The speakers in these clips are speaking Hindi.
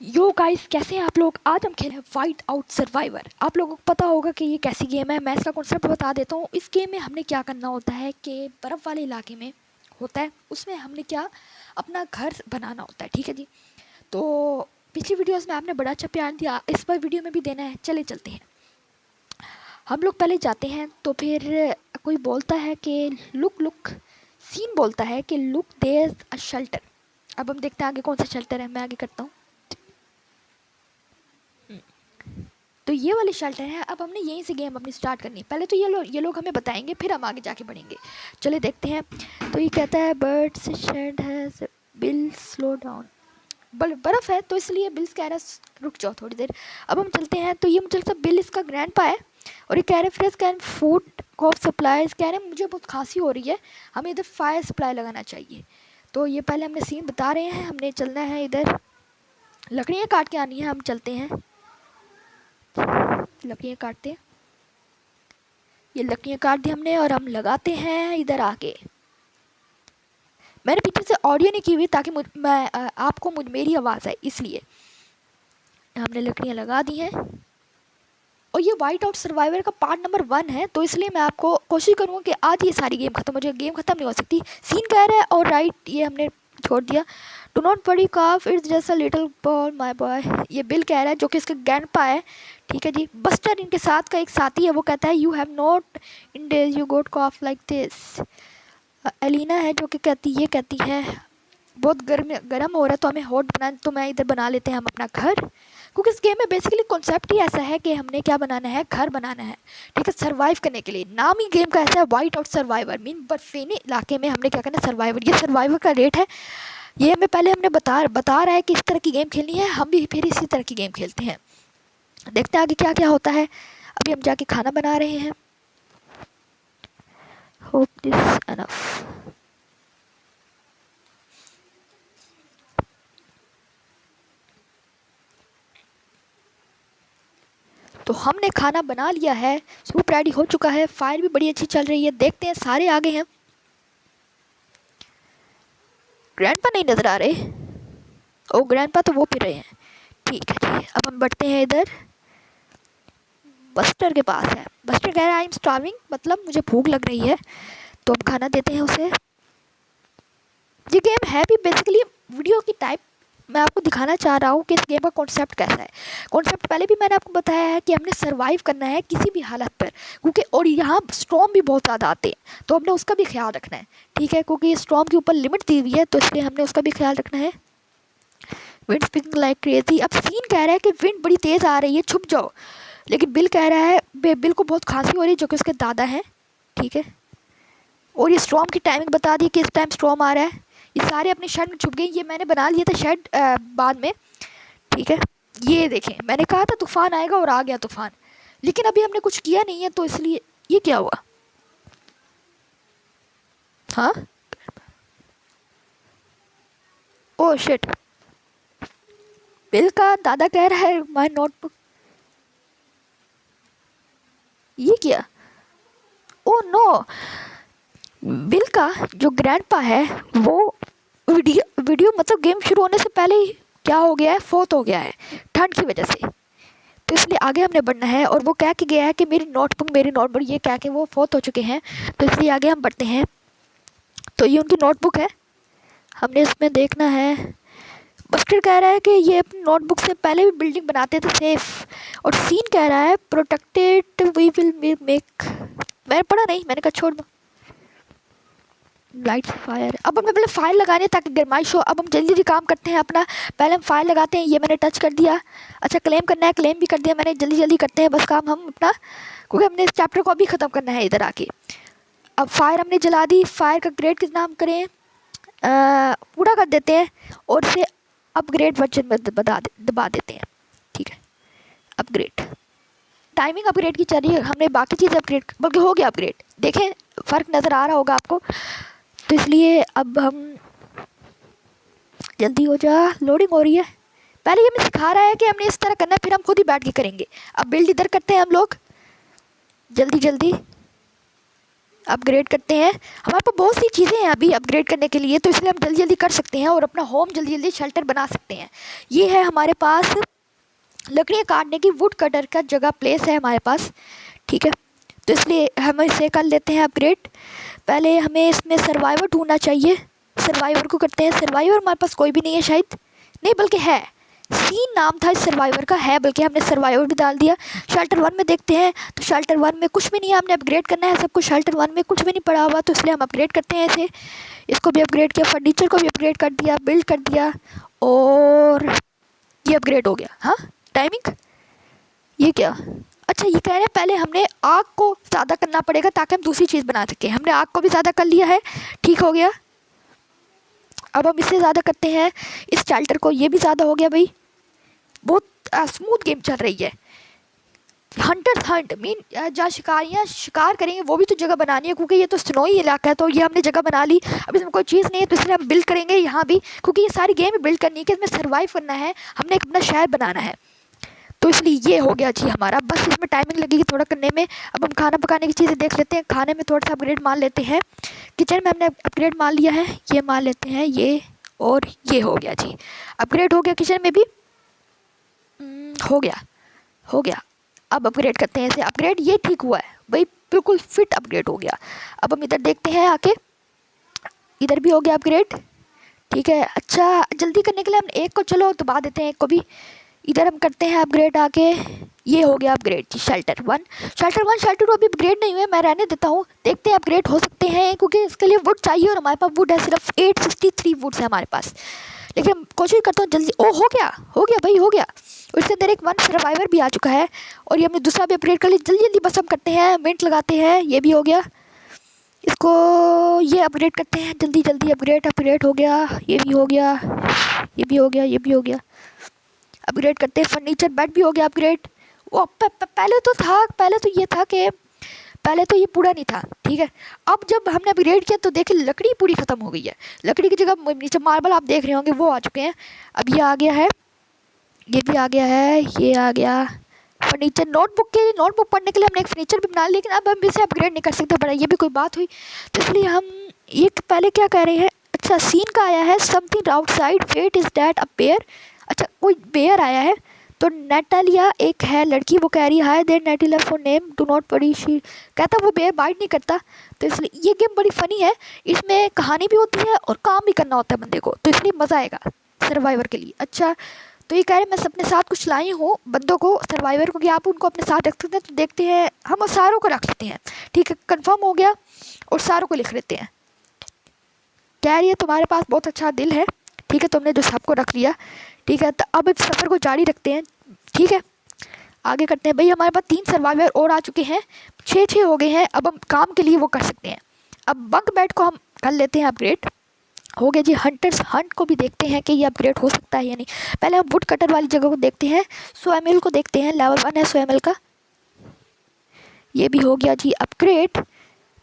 यो गाइस, कैसे हैं आप लोग। आज हम खेल हैं वाइट आउट सर्वाइवर। आप लोगों को पता होगा कि ये कैसी गेम है। मैं इसका कॉन्सेप्ट बता देता हूँ। इस गेम में हमने क्या करना होता है कि बर्फ़ वाले इलाके में होता है, उसमें हमने क्या अपना घर बनाना होता है। ठीक है जी। तो पिछली वीडियोस में आपने बड़ा अच्छा प्यार दिया, इस बार वीडियो में भी देना है। चले चलते हैं। हम लोग पहले जाते हैं तो फिर कोई बोलता है कि लुक लुक, सीन बोलता है कि लुक देयर अ शेल्टर। अब हम देखते हैं आगे कौन सा शेल्टर है। मैं आगे करता हूँ। तो ये वाली शेल्टर है। अब हमने यहीं से गेम अपनी स्टार्ट करनी है। पहले तो ये लोग हमें बताएंगे, फिर हम आगे जाके बढ़ेंगे। चले देखते हैं। तो ये कहता है birds shed has bill slow down. बर्फ़ है तो इसलिए बिल्स कह रहा है रुक जाओ थोड़ी देर। अब हम चलते हैं तो ये मुझे लगता है बिल इसका ग्रैंडपा है। और ये कह रहे fresh can food cough supplies. कह रहे हैं मुझे बहुत खांसी हो रही है, हमें इधर फायर सप्लाई लगाना चाहिए। तो ये पहले हमने सीन बता रहे हैं। हमने चलना है इधर, लकड़ियाँ काट के आनी है। हम चलते हैं, लकड़ियाँ काटते हैं। ये लकड़ियाँ काट दी हमने और हम लगाते हैं इधर आके। मैंने पीछे से ऑडियो नहीं की हुई ताकि आपको मेरी आवाज़ आए, इसलिए हमने लकड़ियाँ लगा दी हैं। और ये वाइट आउट सर्वाइवर का पार्ट नंबर 1 है, तो इसलिए मैं आपको कोशिश करूँगा कि आज ये सारी गेम खत्म हो जाए। गेम खत्म नहीं हो सकती। सीन कह रहा है और राइट ये हमने छोड़ दिया। Do not worry calf, it's just a little boy my boy. ये बिल कह रहा है जो कि इसका ग्रैंडपा है। ठीक है जी। बस्टर इनके साथ का एक साथी है, वो कहता है you have not in days you got cough like this. Elina है जो कि ये कहती है बहुत गर्म हो रहा है तो हमें हॉट बना, तो मैं इधर बना लेते हैं हम अपना घर। क्योंकि इस गेम में बेसिकली कॉन्सेप्ट ही ऐसा है कि हमने क्या बनाना है, घर बनाना है। ठीक है, सर्वाइव करने के लिए। नाम ही गेम का ऐसा है, वाइट आउट सर्वाइवर। मीन बर्फीले इलाके में हमने क्या करना है, सर्वाइवर। ये सर्वाइवर का रेट है। ये हमें पहले हमने बता रहा है कि इस तरह की गेम खेलनी है। हम भी फिर इसी तरह की गेम खेलते हैं। देखते हैं आगे क्या क्या होता है। अभी हम जाके खाना बना रहे हैं। Hope this enough. तो हमने खाना बना लिया है, सूप रेडी हो चुका है, फायर भी बड़ी अच्छी चल रही है। देखते हैं सारे आगे हैं। ग्रैंडपा नहीं नजर आ रहे। ओ ग्रैंडपा तो वो पी रहे हैं। ठीक है जी। अब हम बढ़ते हैं इधर, बस्टर के पास है। बस्टर कह रहा है आई एम स्टार्विंग, मतलब मुझे भूख लग रही है। तो हम खाना देते हैं उसे। ये गेम है भी बेसिकली वीडियो की टाइप। मैं आपको दिखाना चाह रहा हूँ कि इस गेम का कॉन्सेप्ट कैसा है। कॉन्सेप्ट पहले भी मैंने आपको बताया है कि हमने सर्वाइव करना है किसी भी हालत पर, क्योंकि और यहाँ स्टॉर्म भी बहुत ज़्यादा आते हैं, तो हमने उसका भी ख्याल रखना है। ठीक है, क्योंकि स्टॉर्म के ऊपर लिमिट दी हुई है, तो इसलिए हमने उसका भी ख्याल रखना है। Wind speaking like crazy. अब सीन कह रहा है कि विंड बड़ी तेज़ आ रही है, छुप जाओ। लेकिन बिल कह रहा है, बिल को बहुत खांसी हो रही है, जो कि उसके दादा हैं। ठीक है, और ये स्टॉर्म की टाइमिंग बता दी कि इस टाइम स्टॉर्म आ रहा है। ये सारे अपने शेड में छुप गए। ये मैंने बना लिया था शेड बाद में। ठीक है, ये देखें, मैंने कहा था तूफान आएगा और आ गया तूफान। लेकिन अभी हमने कुछ किया नहीं है, तो इसलिए ये क्या हुआ। हाँ, ओ शिट। बिल का दादा कह रहा है माय नोटबुक। ये क्या, ओ नो। बिल का जो ग्रैंडपा है वो वीडियो मतलब गेम शुरू होने से पहले ही क्या हो गया है, फोत हो गया है ठंड की वजह से। तो इसलिए आगे हमने बढ़ना है। और वो कह के गया है कि मेरी नोटबुक, ये कह के वो फोत हो चुके हैं, तो इसलिए आगे हम बढ़ते हैं। तो ये उनकी नोटबुक है, हमने इसमें देखना है। बस्टर कह रहा है कि ये अपनी नोटबुक से पहले भी बिल्डिंग बनाते थे सेफ। और सीन कह रहा है प्रोटेक्टेड वी विल मेक। मैंने पढ़ा नहीं, मैंने कहा छोड़ दो। Light fire. अब हमें पहले फायर लगानी है ताकि गर्माइश हो। अब हम जल्दी जल्दी काम करते हैं अपना। पहले हम फायर लगाते हैं। ये मैंने टच कर दिया। अच्छा, क्लेम करना है, क्लेम भी कर दिया मैंने। जल्दी जल्दी करते हैं बस काम हम अपना, क्योंकि हमने इस चैप्टर को अभी ख़त्म करना है इधर आके। अब फायर हमने जला दी। फायर का ग्रेड कितना हम करें, पूरा कर देते हैं और इसे अपग्रेड वर्जन में दबा देते हैं। ठीक है, अपग्रेड। टाइमिंग अपग्रेड की चल रही है, हमने बाकी चीज़ अपग्रेड, बल्कि हो गया अपग्रेड। देखें फ़र्क नज़र आ रहा होगा आपको। तो इसलिए अब हम, जल्दी हो जा, लोडिंग हो रही है। पहले ये हमें सिखा रहा है कि हमने इस तरह करना है, फिर हम खुद ही बैठ के करेंगे। अब बिल्ड इधर करते हैं हम लोग, जल्दी जल्दी। अपग्रेड करते हैं। हमारे पास बहुत सी चीज़ें हैं अभी अपग्रेड करने के लिए, तो इसलिए हम जल्दी जल्दी कर सकते हैं और अपना होम जल्दी जल्दी शेल्टर बना सकते हैं। ये है हमारे पास लकड़ियाँ काटने की वुड कटर का जगह प्लेस है हमारे पास, ठीक है। तो इसलिए हम इसे कर लेते हैं अपग्रेड। पहले हमें इसमें सर्वाइवर ढूंढना चाहिए। सर्वाइवर को करते हैं। सर्वाइवर हमारे पास कोई भी नहीं है शायद, नहीं बल्कि है, सीन नाम था इस सर्वाइवर का, है बल्कि हमने सर्वाइवर भी डाल दिया। शेल्टर 1 में देखते हैं तो शेल्टर 1 में कुछ भी नहीं है, हमने अपग्रेड करना है सब कुछ। शेल्टर 1 में कुछ भी नहीं पड़ा हुआ, तो इसलिए हम अपग्रेड करते हैं इसे। इसको भी अपग्रेड किया, फर्नीचर को भी अपग्रेड कर दिया, बिल्ड कर दिया, और ये अपग्रेड हो गया। हाँ टाइमिंग ये क्या, अच्छा ये कह रहे हैं पहले हमने आग को ज़्यादा करना पड़ेगा ताकि हम दूसरी चीज़ बना सकें। हमने आग को भी ज़्यादा कर लिया है, ठीक हो गया। अब हम इससे ज़्यादा करते हैं इस शेल्टर को, ये भी ज़्यादा हो गया भाई। बहुत स्मूथ गेम चल रही है। हंटर्स हंट मीन जहाँ शिकारियाँ शिकार करेंगे वो भी तो जगह बनानी है, क्योंकि ये तो स्नोई इलाका है। तो ये हमने जगह बना ली। अब इसमें कोई चीज़ नहीं है, तो इसलिए हम बिल्ड करेंगे यहाँ भी, क्योंकि ये सारी गेम बिल्ड करनी है कि इसमें सर्वाइव करना है, हमने एक अपना शहर बनाना है। तो इसलिए ये हो गया जी हमारा। बस इसमें टाइमिंग लगेगी थोड़ा करने में। अब हम खाना पकाने की चीज़ें देख लेते हैं। खाने में थोड़ा सा अपग्रेड मान लेते हैं। किचन में हमने अपग्रेड मान लिया है, ये मान लेते हैं ये, और ये हो गया जी, अपग्रेड हो गया। किचन में भी हो गया, हो गया। अब अपग्रेड करते हैं इसे। अपग्रेड ये ठीक हुआ है भाई, बिल्कुल फिट अपग्रेड हो गया। अब हम इधर देखते हैं आके, इधर भी हो गया अपग्रेड, ठीक है। अच्छा जल्दी करने के लिए हम एक को चलो दबा देते हैं, एक को भी। इधर हम करते हैं अपग्रेड आके, ये हो गया अपग्रेड जी। शेल्टर 1, शेल्टर 1, शेल्टर 2 अभी अपग्रेड नहीं हुए, मैं रहने देता हूँ, देखते हैं अपग्रेड हो सकते हैं, क्योंकि इसके लिए वुड चाहिए और हमारे पास वुड है सिर्फ 863 वुड्स है हमारे पास। लेकिन कोशिश करता हूँ जल्दी। ओ हो गया भाई, हो गया। और इसके अंदर एक 1 सर्वाइवर भी आ चुका है, और ये हमने दूसरा भी अपग्रेड कर लिया। जल्दी जल्दी बस हम करते हैं, मिनट लगाते हैं। ये भी हो गया, इसको ये अपग्रेड करते हैं जल्दी जल्दी। अपग्रेड हो गया, ये भी हो गया, ये भी हो गया, ये भी हो गया। अपग्रेड करते हैं। फर्नीचर बेड भी हो गया अपग्रेड। वो पहले तो था, पहले तो ये था कि पहले तो ये पूरा नहीं था, ठीक है। अब जब हमने अपग्रेड किया तो देखिए लकड़ी पूरी ख़त्म हो गई है। लकड़ी की जगह नीचे मार्बल आप देख रहे होंगे वो आ चुके हैं। अब ये आ गया है, ये भी आ गया है, ये आ गया। फर्नीचर, नोटबुक के लिए, नोटबुक पढ़ने के लिए हमने एक फर्नीचर भी बना लिया, लेकिन अब हम इसे अपग्रेड नहीं कर सकते बड़ा, ये भी कोई बात हुई। तो इसलिए हम ये पहले क्या कह रहे हैं, अच्छा सीन का आया है, something outside fate is that a bear. अच्छा कोई बेयर आया है। तो नेटालिया एक है लड़की, वो कह रही है hi there Natalia for name do not पड़ी शी, कहता वो बेयर बाइट नहीं करता। तो इसलिए ये गेम बड़ी फ़नी है, इसमें कहानी भी होती है और काम भी करना होता है बंदे को, तो इसलिए मज़ा आएगा सर्वाइवर के लिए। अच्छा तो ये कह रहे हैं मैं अपने साथ कुछ लाई हूँ बंदों को, सर्वाइवर को, कि आप उनको अपने साथ रख सकते हैं। तो देखते हैं, हम सारों को रख लेते हैं, ठीक है, कंफर्म हो गया, और सारों को लिख लेते हैं। कह रही है तुम्हारे पास बहुत अच्छा दिल है, ठीक है, तुमने जो सबको रख लिया, ठीक है। तो अब इस सफ़र को जारी रखते हैं, ठीक है, आगे करते हैं। भाई हमारे पास 3 सर्वाइवर और आ चुके हैं, 6 हो गए हैं। अब हम काम के लिए वो कर सकते हैं। अब बंक बेड को हम कर लेते हैं अपग्रेड, हो गया जी। हंटर्स हंट को भी देखते हैं कि ये अपग्रेड हो सकता है या नहीं। पहले हम वुड कटर वाली जगह को देखते हैं, सोएमिल को देखते हैं, लेवल 1 है सोएमिल का, ये भी हो गया जी अपग्रेड।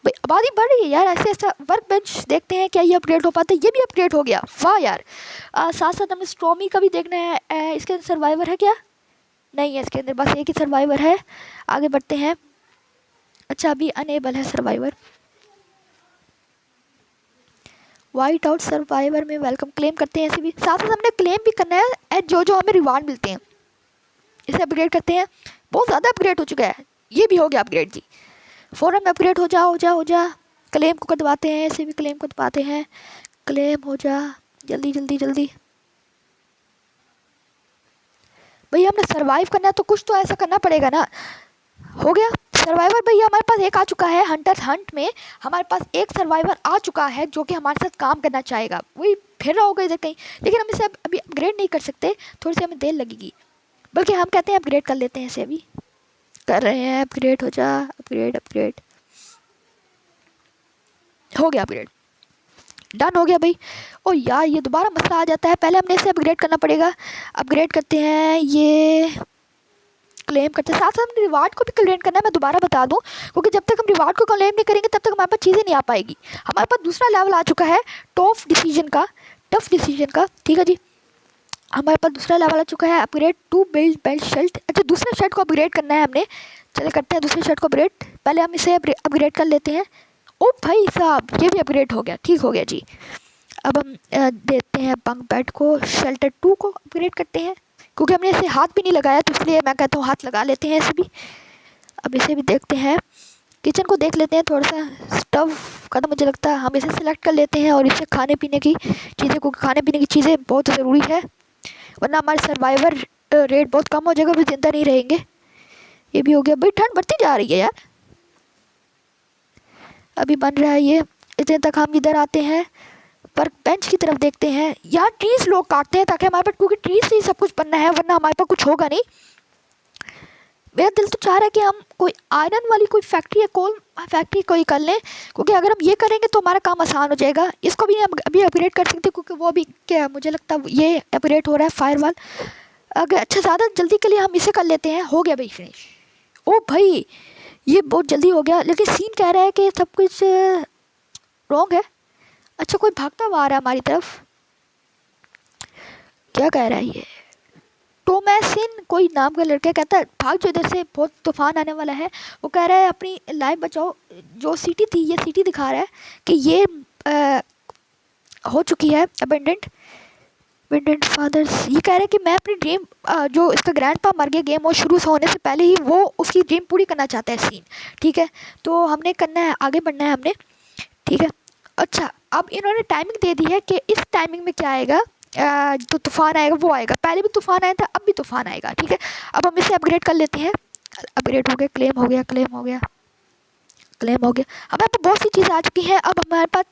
भाई आबादी बढ़ रही है यार, ऐसे ऐसा। वर्क बेंच देखते हैं क्या ये अपग्रेड हो पाता है, ये भी अपग्रेड हो गया, वाह यार। साथ साथ हमें स्ट्रॉमी का भी देखना है। इसके अंदर सर्वाइवर है क्या, नहीं है इसके अंदर, बस एक ही सर्वाइवर है। आगे बढ़ते हैं। अच्छा अभी अनेबल है सर्वाइवर। वाइट आउट सर्वाइवर में वेलकम, क्लेम करते हैं। ऐसे भी साथ साथ हमने क्लेम भी करना है जो जो हमें रिवार्ड मिलते हैं, इसे अपग्रेड करते हैं। बहुत ज़्यादा अपग्रेड हो चुका है, ये भी हो गया अपग्रेड जी। फ़ौरन में अपग्रेड हो जा, हो जा, हो जा। क्लेम को दबाते हैं, ऐसे भी क्लेम को दबाते हैं, क्लेम हो जा जल्दी जल्दी जल्दी। भाई हमने सर्वाइव करना है तो कुछ तो ऐसा करना पड़ेगा ना। हो गया सर्वाइवर। भैया हमारे पास एक आ चुका है, हंटर हंट में हमारे पास एक सर्वाइवर आ चुका है जो कि हमारे साथ काम करना चाहेगा। वही फिर रहा होगा इधर कहीं, लेकिन हम इसे अभी अपग्रेड नहीं कर सकते, थोड़ी सी हमें देर लगेगी। बल्कि हम कहते हैं अपग्रेड कर लेते हैं इसे, अभी कर रहे हैं। अपग्रेड हो जा, अपग्रेड अपग्रेड हो गया, अपग्रेड डन हो गया भाई। ओ यार ये दोबारा मसला आ जाता है, पहले हमने इसे अपग्रेड करना पड़ेगा। अपग्रेड करते हैं, ये क्लेम करते हैं, साथ साथ हमने रिवार्ड को भी क्लेम करना है। मैं दोबारा बता दूं, क्योंकि जब तक हम रिवार्ड को क्लेम नहीं करेंगे तब तक हमारे पास चीज़ें नहीं आ पाएगी। हमारे पास दूसरा लेवल आ चुका है टफ डिसीजन का, ठीक है जी। हमारे पास दूसरा लेवल आ चुका है upgrade to build belt shirt. अच्छा दूसरे शर्ट को अपग्रेड करना है हमने, चले करते हैं दूसरे शर्ट को अपग्रेड। पहले हम इसे अपग्रेड कर लेते हैं। ओ भाई साहब, ये भी अपग्रेड हो गया, ठीक हो गया जी। अब हम देते हैं बंक बेड को, शेल्टर 2 को अपग्रेड करते हैं, क्योंकि हमने इसे हाथ भी नहीं लगाया तो इसलिए मैं कहता हूँ हाथ लगा लेते हैं इसे भी। अब इसे भी देखते हैं, किचन को देख लेते हैं थोड़ा सा। स्टव का तो मुझे लगता है हम इसे सिलेक्ट कर लेते हैं, और इसे खाने पीने की चीज़ें, क्योंकि खाने पीने की चीज़ें बहुत ज़रूरी है, वरना हमारे सर्वाइवर रेट बहुत कम हो जाएगा, फिर ज़िंदा नहीं रहेंगे। ये भी हो गया भाई, ठंड बढ़ती जा रही है यार। अभी बन रहा है ये, इतने तक हम इधर आते हैं, पर बेंच की तरफ देखते हैं। यार ट्रीज लोग काटते हैं ताकि हमारे पास, क्योंकि ट्रीज से ही सब कुछ बनना है, वरना हमारे पास कुछ होगा नहीं। मेरा दिल तो चाह रहा है कि हम कोई आयरन वाली कोई फैक्ट्री या कोल फैक्ट्री कोई कर लें, क्योंकि अगर हम ये करेंगे तो हमारा काम आसान हो जाएगा। इसको भी हम अभी अपग्रेड कर सकते हैं, क्योंकि वो भी क्या मुझे लगता है ये अपग्रेड हो रहा है फायरवॉल। अगर अच्छा ज़्यादा जल्दी के लिए हम इसे कर लेते हैं। हो गया भाई फिनिश। ओ भाई ये बहुत जल्दी हो गया, लेकिन सीन कह रहा है कि सब कुछ रॉन्ग है। अच्छा कोई भागता हुआ आ रहा है हमारी तरफ, क्या कह रहा है ये? टोमैसिन कोई नाम का लड़का कहता है भाग जो इधर से, बहुत तूफान आने वाला है। वो कह रहा है अपनी लाइफ बचाओ। जो सिटी थी, ये सिटी दिखा रहा है कि ये हो चुकी है अबेंडेंट। अबेंडेंट फादर्स, ये कह रहा है कि मैं अपनी ड्रीम, जो इसका ग्रैंडपा मर गया गेम और शुरू से होने से पहले ही, वो उसकी ड्रीम पूरी करना चाहता है सीन। ठीक है, तो हमने करना है, आगे बढ़ना है हमने। ठीक है, अच्छा अब इन्होंने टाइमिंग दे दी है कि इस टाइमिंग में क्या आएगा, जो तूफान आएगा वो आएगा। पहले भी तूफान आया था, अब भी तूफान आएगा। ठीक है, अब हम इसे अपग्रेड कर लेते हैं। अपग्रेड हो गया, क्लेम हो गया, क्लेम हो गया, क्लेम हो गया। हमारे पास बहुत सी चीज़ें आ चुकी हैं। अब हमारे पास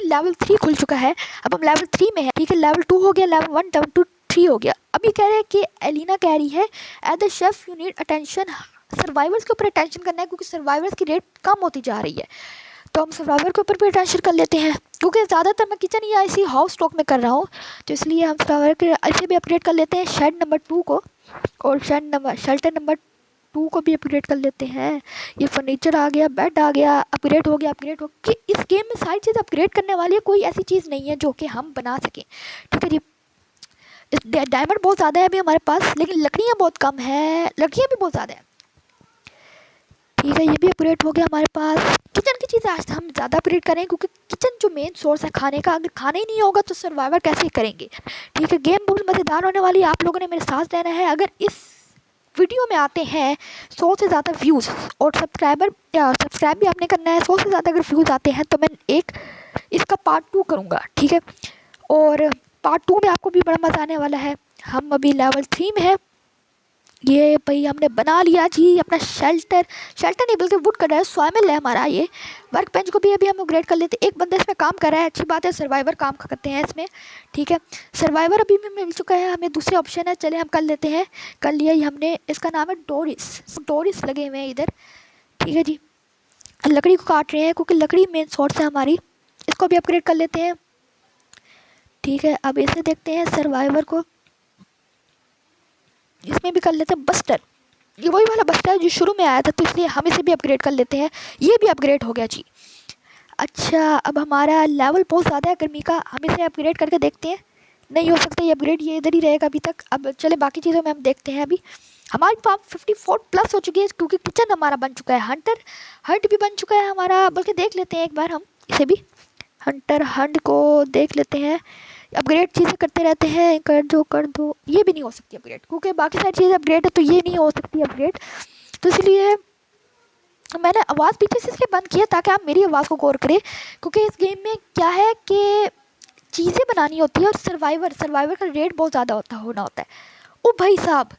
लेवल 3 खुल चुका है। अब हम लेवल 3 में है। ठीक है, लेवल 2 हो गया, लेवल 1, लेवल 2, 3 हो गया। अभी कह रहे हैं कि एलिना कह रही है as the chef you need attention. Survivors के ऊपर अटेंशन करना है, क्योंकि सर्वाइवर्स की रेट कम होती जा रही है। तो हम सर्वाइवर के ऊपर भी अटेंशन कर लेते हैं, क्योंकि ज़्यादातर मैं किचन या इसी हाउस स्टॉक में कर रहा हूँ, तो इसलिए हम सर्वाइवर के ऐसे भी अपग्रेड कर लेते हैं, शेड नंबर 2 को, और शेल्टर नंबर 2 को भी अपग्रेड कर लेते हैं। ये फर्नीचर आ गया, बेड आ गया, अपग्रेड हो गया, अपग्रेड हो कि इस गेम में सारी चीज़ अपग्रेड करने वाली है, कोई ऐसी चीज़ नहीं है जो कि हम बना सकें। ठीक है जी, डायमंड बहुत ज़्यादा है अभी हमारे पास, लेकिन लकड़ियाँ बहुत कम है, लकड़ियाँ भी बहुत ज़्यादा है। ठीक है, ये भी अपग्रेड हो गया हमारे पास। किचन की चीज़ें आज हम ज़्यादा अपग्रेड करें, क्योंकि किचन जो मेन सोर्स है खाने का, अगर खाना ही नहीं होगा तो सर्वाइवर कैसे करेंगे। ठीक है, गेम बहुत मज़ेदार होने वाली है, आप लोगों ने मेरे साथ रहना है। अगर इस वीडियो में आते हैं 100 से ज़्यादा व्यूज़ और सब्सक्राइब भी आपने करना है, 100 से ज़्यादा अगर व्यूज़ आते हैं तो मैं एक इसका पार्ट 2 करूँगा। ठीक है, और पार्ट 2 में आपको भी बड़ा मज़ा आने वाला है। हम अभी लेवल 3 में है। ये भाई हमने बना लिया जी अपना शेल्टर नहीं बल्कि वुड कटर है, स्वयं है हमारा ये। वर्क बेंच को भी अभी हम अपग्रेड कर लेते हैं। एक बंदा इसमें काम कर रहा है, अच्छी बात है, सर्वाइवर काम करते हैं इसमें। ठीक है, सर्वाइवर अभी भी मिल चुका है हमें, दूसरे ऑप्शन है, चले हम कर लेते हैं। कर लिया ही हमने, इसका नाम है डोरिस लगे हुए हैं इधर। ठीक है जी, लकड़ी को काट रहे हैं, क्योंकि लकड़ी मेन सोर्स है हमारी, इसको भी अपग्रेड कर लेते हैं। ठीक है, अब इसे देखते हैं सर्वाइवर को, इसमें भी कर लेते हैं बस्टर। ये वही वाला बस्टर है जो शुरू में आया था, तो इसलिए हम इसे भी अपग्रेड कर लेते हैं। ये भी अपग्रेड हो गया जी। अच्छा अब हमारा लेवल बहुत ज़्यादा है गर्मी का, हम इसे अपग्रेड करके देखते हैं। नहीं हो सकता ये अपग्रेड, ये इधर ही रहेगा अभी तक। अब चले बाकी चीज़ों में हम देखते हैं। अभी हमारी फार्म 54 प्लस हो चुकी है, क्योंकि किचन हमारा बन चुका है। हंट भी बन चुका है हमारा, बल्कि देख लेते हैं एक बार हम इसे भी, हंट को देख लेते हैं। अपग्रेड चीज़ें करते रहते हैं, कर दो, ये भी नहीं हो सकती अपग्रेड, क्योंकि बाकी सारी चीज़ें अपग्रेड है, तो ये नहीं हो सकती अपग्रेड। तो इसलिए मैंने आवाज़ पीछे से इसलिए बंद किया ताकि आप मेरी आवाज़ को गौर करें, क्योंकि इस गेम में क्या है कि चीज़ें बनानी होती है, और सर्वाइवर का रेट बहुत ज़्यादा होना होता है। ओ भाई साहब,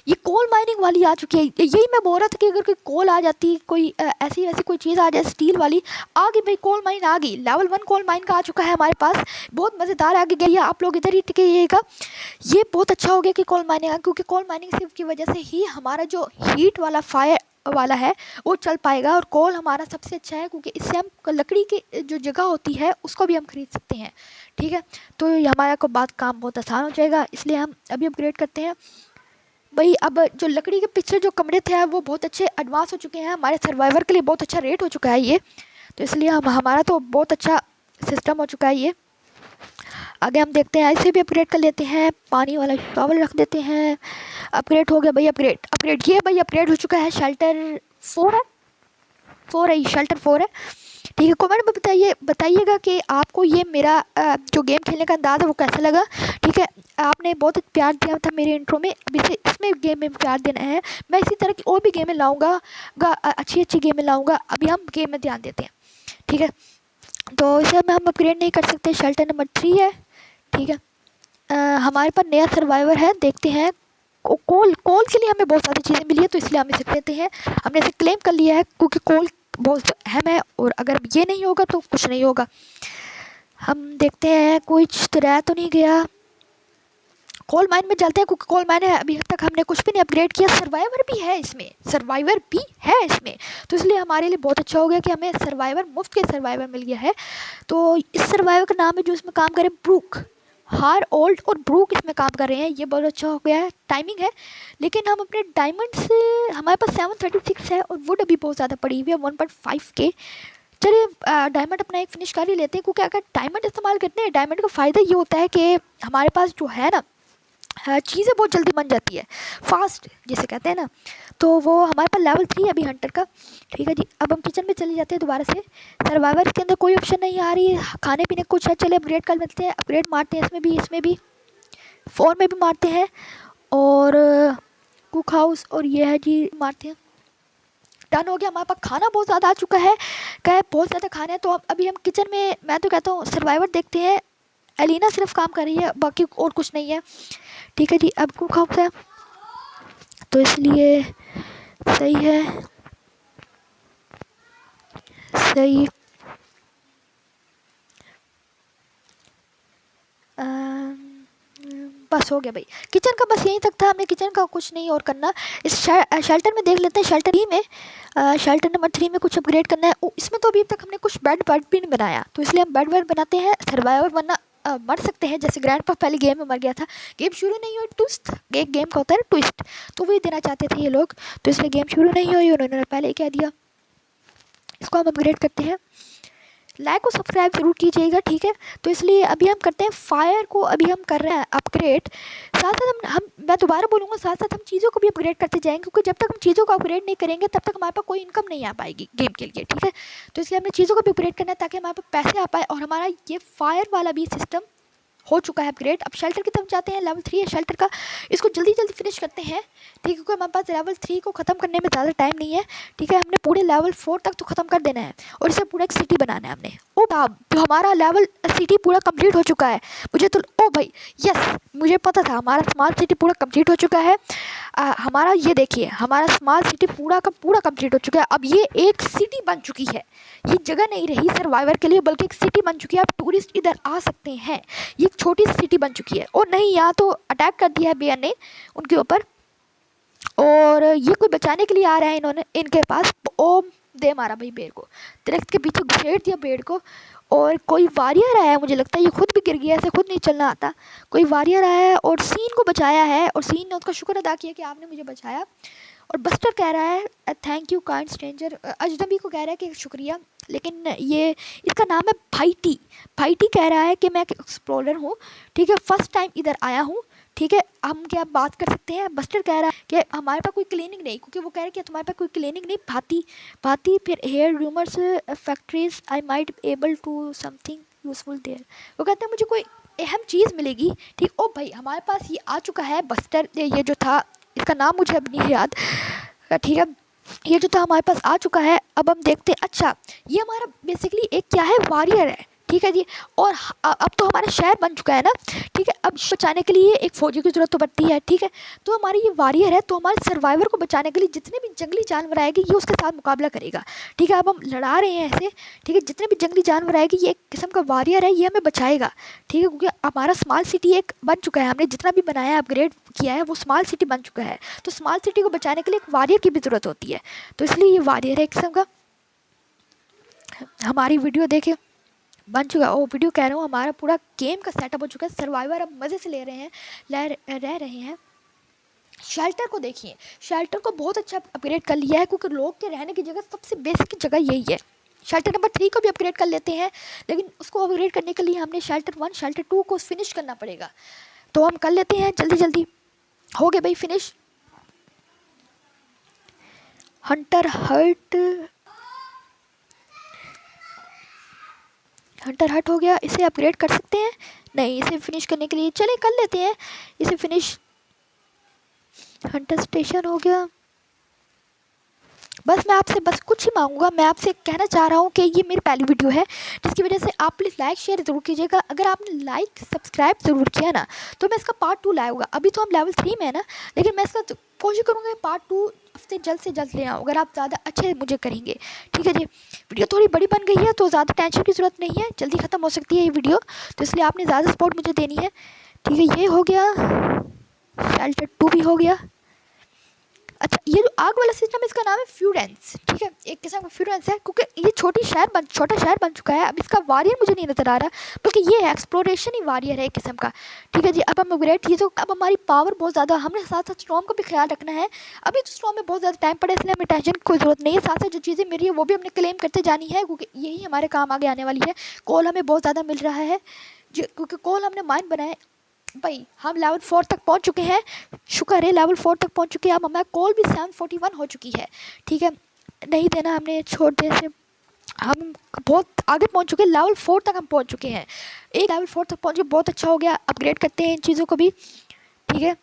ये कोल माइनिंग वाली आ चुकी है। यही मैं बोल रहा था कि अगर कोई कोल आ जाती, कोई ऐसी वैसी कोई चीज़ आ जाए स्टील वाली, आ गई भाई, कोल माइन आ गई। लेवल 1 कोल माइन का आ चुका है हमारे पास, बहुत मज़ेदार आगे गई। आप लोग इधर ही टिकेगा, ये बहुत अच्छा हो गया कि कोल माइनिंग आ, क्योंकि कोल माइनिंग सिर्फ की वजह से ही हमारा जो हीट वाला फायर वाला है वो चल पाएगा, और कोल हमारा सबसे अच्छा है, क्योंकि इससे हम लकड़ी की जो जगह होती है उसको भी हम खरीद सकते हैं। ठीक है, तो ये हमारा को बात काम बहुत आसान हो जाएगा, इसलिए हम अभी अपग्रेड करते हैं भाई। अब जो लकड़ी के पिछले जो कमरे थे वो बहुत अच्छे एडवांस हो चुके हैं, हमारे सर्वाइवर के लिए बहुत अच्छा रेट हो चुका है ये, तो इसलिए हमारा तो बहुत अच्छा सिस्टम हो चुका है ये। आगे हम देखते हैं, ऐसे भी अपग्रेड कर लेते हैं, पानी वाला शॉवर रख देते हैं। अपग्रेड हो गया भाई, अपग्रेड ये भाई अपग्रेड हो चुका है। शेल्टर 4 है, 4 है, शेल्टर 4 है। ठीक है, कमेंट में बताइएगा कि आपको ये मेरा जो गेम खेलने का अंदाज़ है वो कैसा लगा। ठीक है, आपने बहुत प्यार दिया था मेरे इंट्रो में, अभी से इसमें गेम में प्यार देना है। मैं इसी तरह की और भी गेमें लाऊंगा, अच्छी अच्छी गेमें लाऊंगा। अभी हम गेम में ध्यान देते हैं। ठीक है, तो इसे हम अपग्रेड नहीं कर सकते। शेल्टर नंबर 3 है। ठीक है, हमारे पास नया सर्वाइवर है, देखते हैं। कोल कोल के लिए हमें बहुत सारी चीज़ें मिली है, तो इसलिए हम इसे लेते हैं। हमने इसे क्लेम कर लिया है क्योंकि कोल बहुत अहम है, और अगर ये नहीं होगा तो कुछ नहीं होगा। हम देखते हैं कुछ तो रह तो नहीं गया। कोल माइन में चलते हैं क्योंकि कोल माइन है, अभी तक हमने कुछ भी नहीं अपग्रेड किया। सर्वाइवर भी है इसमें, तो इसलिए हमारे लिए बहुत अच्छा हो गया कि हमें सर्वाइवर, मुफ्त के सर्वाइवर मिल गया है। तो इस सर्वाइवर का नाम है जो इसमें काम करे, ब्रूक। हार ओल्ड और ब्रूक इसमें काम कर रहे हैं, ये बहुत अच्छा हो गया है। टाइमिंग है, लेकिन हम अपने डायमंड से, हमारे पास 736 है और वुड अभी बहुत ज़्यादा पड़ी हुई है 1.5 के। चलिए डायमंड अपना एक फिनिश कर ही लेते हैं, क्योंकि अगर डायमंड इस्तेमाल करते हैं, डायमंड का फ़ायदा ये होता है कि हमारे पास जो है ना, चीज़ें बहुत जल्दी बन जाती है, फास्ट जिसे कहते हैं ना। तो वो हमारे पास लेवल 3 है अभी हंटर का। ठीक है जी, अब हम किचन में चले जाते हैं दोबारा से। सर्वाइवर के अंदर कोई ऑप्शन नहीं आ रही, खाने पीने कुछ है। चले अपग्रेड कर लेते हैं, अपग्रेड मारते हैं इसमें भी 4 में भी मारते हैं, और कुक हाउस और ये है जी, मारते हैं। डन हो गया। हमारे पास खाना बहुत ज़्यादा आ चुका है, क्या बहुत ज़्यादा खाना है। तो अब अभी हम किचन में, मैं तो कहता हूँ सर्वाइवर देखते हैं। एलिना सिर्फ काम कर रही है, बाकी और कुछ नहीं है। ठीक है जी, अब कुक हाउस है तो इसलिए सही है, सही। बस हो गया भाई, किचन का बस यहीं तक था, हमने किचन का कुछ नहीं और करना। इस शेल्टर में देख लेते हैं। शेल्टर नंबर 3 में कुछ अपग्रेड करना है। इसमें तो अभी तक हमने कुछ बेड भी नहीं बनाया, तो इसलिए हम बेड बनाते हैं। सर्वाइवर बनना मर सकते हैं, जैसे ग्रैंडपा पहले गेम में मर गया था। गेम शुरू नहीं हुई, ट्विस्ट, एक गेम का होता है ट्विस्ट, तो वही देना चाहते थे ये लोग, तो इसलिए गेम शुरू नहीं हुई, उन्होंने पहले ही कह दिया। इसको हम अपग्रेड करते हैं। लाइक और सब्सक्राइब जरूर कीजिएगा। ठीक है, तो इसलिए अभी हम करते हैं फायर को, अभी हम कर रहे हैं अपग्रेड। साथ साथ हम मैं दोबारा बोलूँगा, साथ साथ हम चीज़ों को भी अपग्रेड करते जाएंगे, क्योंकि जब तक हम चीज़ों को अपग्रेड नहीं करेंगे तब तक हमारे पास कोई इनकम नहीं आ पाएगी गेम के लिए। ठीक है, तो इसलिए हमने चीज़ों को भी अपग्रेड करना है ताकि हमारे पास पैसे आ पाए, और हमारा ये फायर वाला भी सिस्टम हो चुका है अपग्रेड। अब शेल्टर की तरफ जाते हैं, लेवल 3 है शेल्टर का, इसको जल्दी जल्दी फिनिश करते हैं। ठीक है, क्योंकि हमारे पास लेवल 3 को ख़त्म करने में ज़्यादा टाइम नहीं है। ठीक है, हमने पूरे लेवल 4 तक तो ख़त्म कर देना है, और इसे पूरा एक सिटी बनाना है हमने। ओ तो हमारा लेवल सिटी पूरा कंप्लीट हो चुका है। मुझे तो ओ भाई यस, मुझे पता था हमारा स्मार्ट सिटी पूरा कंप्लीट हो चुका है। हमारा ये देखिए, हमारा स्मार्ट सिटी पूरा का पूरा कंप्लीट हो चुका है। अब ये एक सिटी बन चुकी है, ये जगह नहीं रही सर्वाइवर के लिए, बल्कि एक सिटी बन चुकी है। आप टूरिस्ट इधर आ सकते हैं, ये एक छोटी सी सिटी बन चुकी है। और नहीं, यहाँ तो अटैक कर दिया है बेयर ने उनके ऊपर, और ये कोई बचाने के लिए आ रहा है इन्होंने, इनके पास। ओ दे मारा भाई बेर को, दरख्त के पीछे घुसेड़ दिया बेर को। और कोई वारियर आया है, मुझे लगता है ये खुद भी गिर गया, ऐसे खुद नहीं चलना आता। कोई वारियर आया है और सीन को बचाया है, और सीन ने उसका शुक्र अदा किया कि आपने मुझे बचाया। और बस्टर कह रहा है थैंक यू काइंड स्ट्रेंजर, अजनबी को कह रहा है कि शुक्रिया, लेकिन ये इसका नाम है भाईटी। भाईटी कह रहा है कि मैं एक एक्सप्लोरर हूँ। ठीक है, फर्स्ट टाइम इधर आया हूँ। ठीक है, हम क्या बात कर सकते हैं। बस्टर कह रहा है कि हमारे पास कोई क्लिनिक नहीं, क्योंकि वो कह रहे हैं कि तुम्हारे पास कोई क्लिनिक नहीं। भाती फिर here rumours factories I might able to something useful there, वो कहते हैं मुझे कोई अहम चीज़ मिलेगी। ठीक, ओ भाई हमारे पास ये आ चुका है बस्टर, ये जो था, इसका नाम मुझे अब नहीं याद। ठीक है, ये जो था हमारे पास आ चुका है। अब हम देखते हैं, अच्छा ये हमारा बेसिकली एक क्या है, वॉरियर है। ठीक है जी, और अब तो हमारा शहर बन चुका है ना। ठीक है, अब बचाने के लिए एक फ़ौजी की ज़रूरत तो पड़ती है। ठीक है, तो हमारी ये वॉरियर है, तो हमारे सर्वाइवर को बचाने के लिए जितने भी जंगली जानवर आएंगे ये उसके साथ मुकाबला करेगा। ठीक है, अब हम लड़ा रहे हैं ऐसे। ठीक है, जितने भी जंगली जानवर आएंगे, ये एक किस्म का वॉरियर है, ये हमें बचाएगा। ठीक है, क्योंकि हमारा स्मार्ट सिटी एक बन चुका है, हमने जितना भी बनाया है, अपग्रेड किया है, वो स्मार्ट सिटी बन चुका है। तो स्मार्ट सिटी को बचाने के लिए एक वॉरियर की भी ज़रूरत होती है, तो इसलिए ये वॉरियर है एक किस्म का। हमारी वीडियो देखे बन चुका, ओ वीडियो कह रहा हूँ, हमारा पूरा गेम का सेटअप हो चुका है। सर्वाइवर अब मज़े से ले रहे हैं, रह रहे हैं। शेल्टर को देखिए, शेल्टर को बहुत अच्छा अपग्रेड कर लिया है, क्योंकि लोग के रहने की जगह सबसे बेसिक जगह यही है। शेल्टर नंबर 3 को भी अपग्रेड कर लेते हैं, लेकिन उसको अपग्रेड करने के लिए हमने शेल्टर 1 शेल्टर 2 को फिनिश करना पड़ेगा, तो हम कर लेते हैं जल्दी जल्दी। हो गए भाई फिनिश। हंटर हर्ट हंटर हट हो गया, इसे अपग्रेड कर सकते हैं? नहीं, इसे फिनिश करने के लिए चले कर लेते हैं इसे फिनिश। हंटर स्टेशन हो गया। बस मैं आपसे बस कुछ ही मांगूंगा, मैं आपसे कहना चाह रहा हूँ कि ये मेरी पहली वीडियो है, जिसकी वजह से आप प्लीज़ लाइक शेयर ज़रूर कीजिएगा। अगर आपने लाइक सब्सक्राइब ज़रूर किया ना, तो मैं इसका पार्ट 2 लाऊंगा। अभी तो हम लेवल 3 में है ना, लेकिन मैं इसका कोशिश करूँगा पार्ट 2 से जल्द ले आऊँ, अगर आप ज़्यादा अच्छे मुझे करेंगे। ठीक है जी, वीडियो थोड़ी बड़ी बन गई है तो ज़्यादा टेंशन की ज़रूरत नहीं है, जल्दी ख़त्म हो सकती है ये वीडियो, तो इसलिए आपने ज़्यादा सपोर्ट मुझे देनी है। ठीक है, ये हो गया, शेल्टर 2 भी हो गया। अच्छा, ये जो आग वाला सिस्टम है इसका नाम है फ्यूरेंस। ठीक है, एक किस्म का फ्यूरेंस है, क्योंकि ये छोटा शहर बन चुका है। अब इसका वॉरियर मुझे नहीं नज़र आ रहा, बल्कि ये है एक्सप्लोरेशन ही वॉरियर है एक किस्म का। ठीक है जी, अब हम अपग्रेड, ये तो अब हमारी पावर बहुत ज़्यादा, हमने साथ साथ स्टॉर्म का भी ख्याल रखना है। अभी तो स्टॉर्म में बहुत ज़्यादा टाइम पड़ा है, इसलिए हमें टेंशन की कोई ज़रूरत नहीं है। साथ साथ जो चीज़ें मिल रही है वो भी हमने क्लेम करते जानी है, क्योंकि यही हमारे काम आगे आने वाली है। कोल हमें बहुत ज़्यादा मिल रहा है, क्योंकि कोल हमने माइन बनाया भाई। हम लेवल 4 तक पहुंच चुके हैं, शुक्र है लेवल 4 तक पहुंच चुके हैं। अब हमारा कॉल भी 741 हो चुकी है। ठीक है, नहीं देना हमने छोड़ दे से, हम बहुत आगे पहुंच चुके हैं, लेवल 4 तक हम पहुंच चुके हैं। एक लेवल 4 तक पहुंचे, बहुत अच्छा हो गया। अपग्रेड करते हैं इन चीज़ों को भी। ठीक है,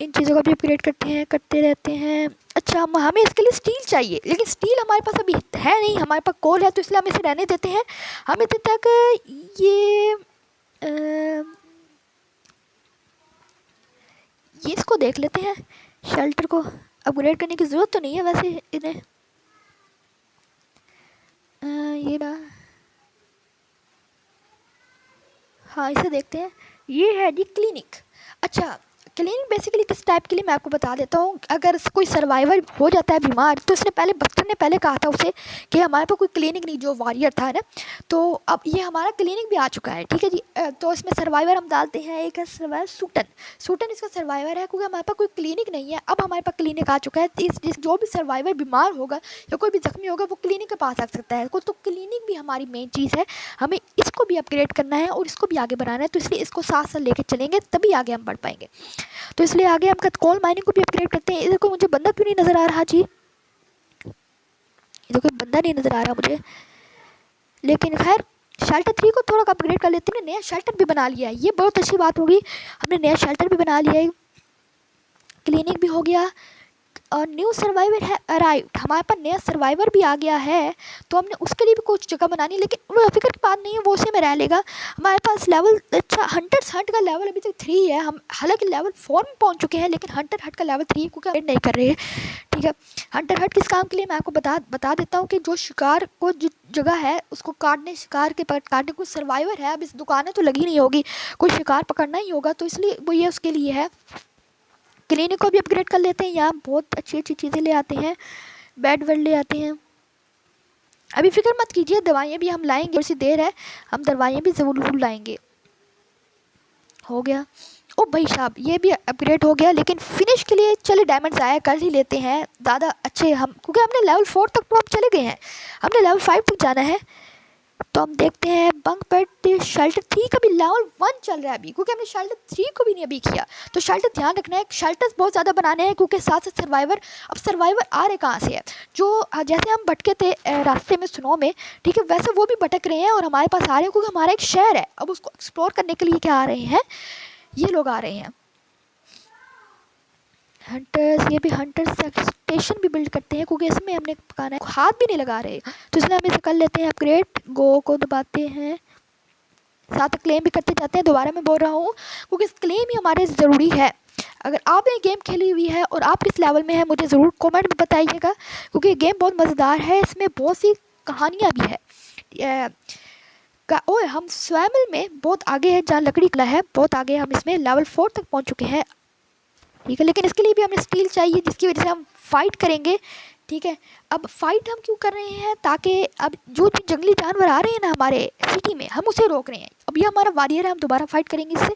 इन चीज़ों को भी अपग्रेड करते रहते हैं। अच्छा, हमें इसके लिए स्टील चाहिए, लेकिन स्टील हमारे पास अभी है नहीं, हमारे पास कोल है, तो इसलिए हम इसे रहने देते हैं। हमें जब तक ये इसको देख लेते हैं, शेल्टर को अपग्रेड करने की ज़रूरत तो नहीं है वैसे इन्हें। ये ना, हाँ इसे देखते हैं। ये है जी क्लिनिक। अच्छा, क्लिनिक बेसिकली किस टाइप के लिए मैं आपको बता देता हूँ। अगर कोई सर्वाइवर हो जाता है बीमार, तो उसने पहले बख्तर ने पहले कहा था उसे कि हमारे पास कोई क्लिनिक नहीं, जो वॉरियर था ना, तो अब ये हमारा क्लिनिक भी आ चुका है। ठीक है जी, तो इसमें सर्वाइवर हम डालते हैं। एक है सर्वाइवर सूटन इसका सर्वाइवर है, क्योंकि हमारे पास कोई क्लिनिक नहीं है। अब हमारे पास क्लिनिक आ चुका है, जिस जो भी सर्वाइवर बीमार होगा या कोई भी जख्मी होगा, वो क्लिनिक के पास आ सकता है। तो क्लिनिक भी हमारी मेन चीज़ है, हमें इसको भी अपग्रेड करना है और इसको भी आगे बढ़ाना है, तो इसलिए इसको साथ साथ लेकर चलेंगे, तभी आगे हम बढ़ पाएंगे। तो इसलिए आगे हम कोल माइनिंग को भी अपग्रेड करते हैं। इधर को मुझे बंदा क्यों नहीं नज़र आ रहा जी, इधर कोई बंदा नहीं नज़र आ रहा मुझे, लेकिन खैर शेल्टर 3 को थोड़ा अपग्रेड कर लेते हैं। नया शेल्टर भी बना लिया है, ये बहुत अच्छी बात होगी, हमने नया शेल्टर भी बना लिया है, क्लिनिक भी हो गया, और न्यू सर्वाइवर है अराइव्ड। हमारे पास नया सर्वाइवर भी आ गया है, तो हमने उसके लिए भी कुछ जगह बनानी है, लेकिन वो फिक्र की बात नहीं है, वो उसी में रह लेगा। हमारे पास लेवल, अच्छा हंटर्स हट का लेवल अभी तक 3 है। हम हालांकि लेवल 4 में पहुंच चुके हैं, लेकिन हंटर हट का लेवल 3 क्योंकि अपडेट नहीं कर रहे हैं। ठीक है, हंटर हट किस काम के लिए मैं आपको बता देता हूँ कि जो शिकार को जो जगह है उसको काटने, शिकार के काटने को सर्वाइवर है। अब इस दुकानें तो लगी नहीं होगी, कोई शिकार पकड़ना ही होगा, तो इसलिए वो ये उसके लिए है। क्लिनिक को भी अपग्रेड कर लेते हैं, यहाँ बहुत अच्छी अच्छी चीज़ें ले आते हैं, बेड वेड ले आते हैं। अभी फिक्र मत कीजिए, दवाइयाँ भी हम लाएंगे, थोड़ी सी देर है, हम दवाइयाँ भी ज़रूर लाएंगे। हो गया, ओ भाई साहब ये भी अपग्रेड हो गया, लेकिन फिनिश के लिए चले डायमंड्स आया कर ही लेते हैं ज़्यादा अच्छे हम, क्योंकि हमने लेवल 4 तक तो हम चले गए हैं, हमने लेवल 5 तक जाना है। तो हम देखते हैं बंक बेड शेल्टर 3 का भी लेवल 1 चल रहा है अभी, क्योंकि हमने शेल्टर 3 को भी नहीं अभी किया। तो शेल्टर ध्यान रखना है, शेल्टर्स बहुत ज़्यादा बनाने हैं, क्योंकि साथ साथ सर्वाइवर। अब सर्वाइवर आ रहे कहाँ से है, जो जैसे हम भटके थे रास्ते में स्नो में, ठीक है, वैसे वो भी भटक रहे हैं और हमारे पास आ रहे हैं, क्योंकि हमारा एक शहर है। अब उसको एक्सप्लोर करने के लिए क्या आ रहे हैं, ये लोग आ रहे हैं हंटर्स। ये भी हंटर्स स्टेशन भी बिल्ड करते हैं, क्योंकि इसमें हमने पकाना है, हाथ भी नहीं लगा रहे, तो इसलिए हम इसे कर लेते हैं अपग्रेड। गो को दबाते हैं, साथ क्लेम भी करते जाते हैं। दोबारा मैं बोल रहा हूँ, क्योंकि क्लेम ही हमारे ज़रूरी है। अगर आपने गेम खेली हुई है और आप किस लेवल में है, मुझे ज़रूर कमेंट में बताइएगा, क्योंकि गेम बहुत मज़ेदार है, इसमें बहुत सी कहानियाँ भी है। ओए हम स्वैमल में बहुत आगे है, जहाँ लकड़ी कला है बहुत आगे, हम इसमें लेवल 4 तक पहुँच चुके हैं। ठीक है, लेकिन इसके लिए भी हमें स्टील चाहिए, जिसकी वजह से हम फाइट करेंगे। ठीक है, अब फाइट हम क्यों कर रहे हैं, ताकि अब जो जंगली जानवर आ रहे हैं ना हमारे सिटी में, हम उसे रोक रहे हैं। अब ये हमारा वॉरियर है, हम दोबारा फाइट करेंगे इससे।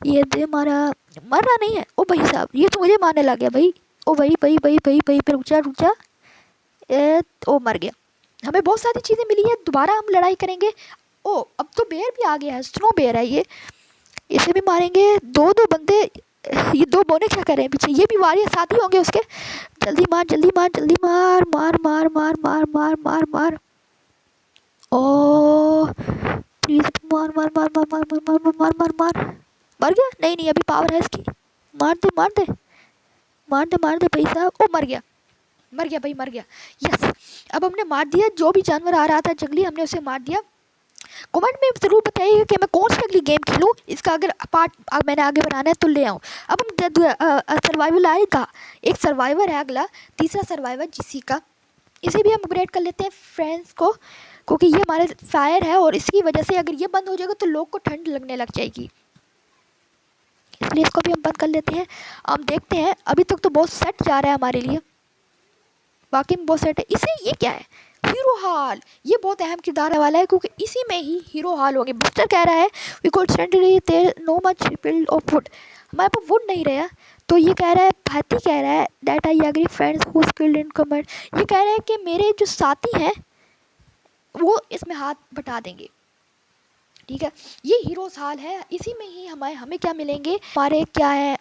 ये दे हमारा मर रहा नहीं है, ओ भाई साहब ये तो मुझे मारने लग गया भाई। ओ भाई भाई भाई भाई भाई रुक जा, ओ मर गया। हमें बहुत सारी चीज़ें मिली है, दोबारा हम लड़ाई करेंगे। ओ अब तो बेयर भी आ गया है, स्नो बेयर है ये, इसे भी मारेंगे। दो बंदे, ये दो बोने क्या कर रहे हैं पीछे, ये भी वारियर साथ ही होंगे उसके। जल्दी मार जल्दी मार जल्दी मार मार मार मार मार मार मार मार। ओ प्लीज मार मार मार मार मार मार मार मार मार मार। मर गया? नहीं नहीं, अभी पावर है इसकी। मार दे मार दे मार दे मार दे भाई साहब। ओ मर गया, मर गया भाई, मर गया। यस, अब हमने मार दिया जो भी जानवर आ रहा था जंगली, हमने उसे मार दिया। कमेंट में ज़रूर बताइएगा कि मैं कौन सी अगली गेम खेलूँ, इसका अगर पार्ट मैंने आगे बनाना है तो ले आऊँ। अब हम सर्वाइवल आएगा, एक सर्वाइवर है अगला, तीसरा सर्वाइवर जिसी का, इसे भी हम अपग्रेड कर लेते हैं फ्रेंड्स को, क्योंकि ये हमारे फायर है और इसकी वजह से अगर ये बंद हो जाएगा तो लोग को ठंड लगने लग जाएगी, इसलिए इसको भी हम बंद कर लेते हैं। हम देखते हैं, अभी तक तो बहुत सेट जा रहा है हमारे लिए, वाकई में बहुत सेट है। इसे ये क्या है, हीरो हाल, ये बहुत अहम किरदार वाला है क्योंकि इसी में ही हीरो हाल होंगे। बस्टर कह रहा है we could sadly there no much build of wood, हमारे पास वुड नहीं रहा। तो ये कह रहा है, भाती कह रहा है that I agree friends who skilled in comment, ये कह रहा है कि मेरे जो साथी हैं वो इसमें हाथ बटा देंगे। ठीक है, ये हीरोज हाल है, इसी में ही हमें क्या मिलेंगे, हमारे क्या है,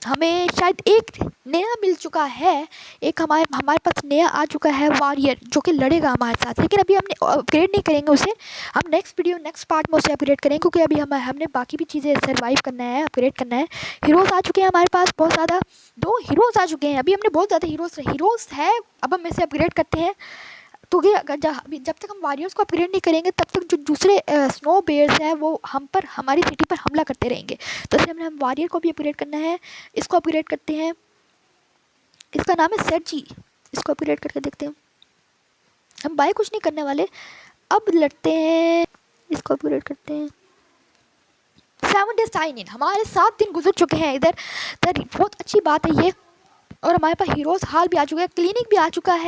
हमें शायद एक नया मिल चुका है, एक हमारे पास नया आ चुका है वॉरियर, जो कि लड़ेगा हमारे साथ, लेकिन अभी हमने अपग्रेड नहीं करेंगे उसे, हम नेक्स्ट पार्ट में उसे अपग्रेड करेंगे, क्योंकि अभी हमने बाकी भी चीज़ें सर्वाइव करना है, अपग्रेड करना है। हीरोज़ आ चुके हैं हमारे पास बहुत ज़्यादा, 2 हीरोज़ आ चुके हैं, अभी हमने बहुत ज़्यादा हीरोज़ है, अब हम इसे अपग्रेड करते हैं। तो ये अगर जब तक हम वॉरियर्स को अपग्रेड नहीं करेंगे तब तक जो दूसरे स्नो बेयर्स हैं वो हमारी सिटी पर हमला करते रहेंगे। तो इसलिए हम वॉरियर को भी अपग्रेड करना है, इसको अपग्रेड करते हैं, इसका नाम है सर्जी, इसको अपग्रेड करके देखते हैं। हम बाय कुछ नहीं करने वाले, अब लड़ते हैं, इसको अपग्रेड करते हैं। 7 डेज साइन इन, हमारे 7 दिन गुजर चुके हैं इधर, बहुत अच्छी बात है ये, और हमारे पास हीरोज़ हाल भी आ चुके हैं, क्लिनिक भी आ चुका है।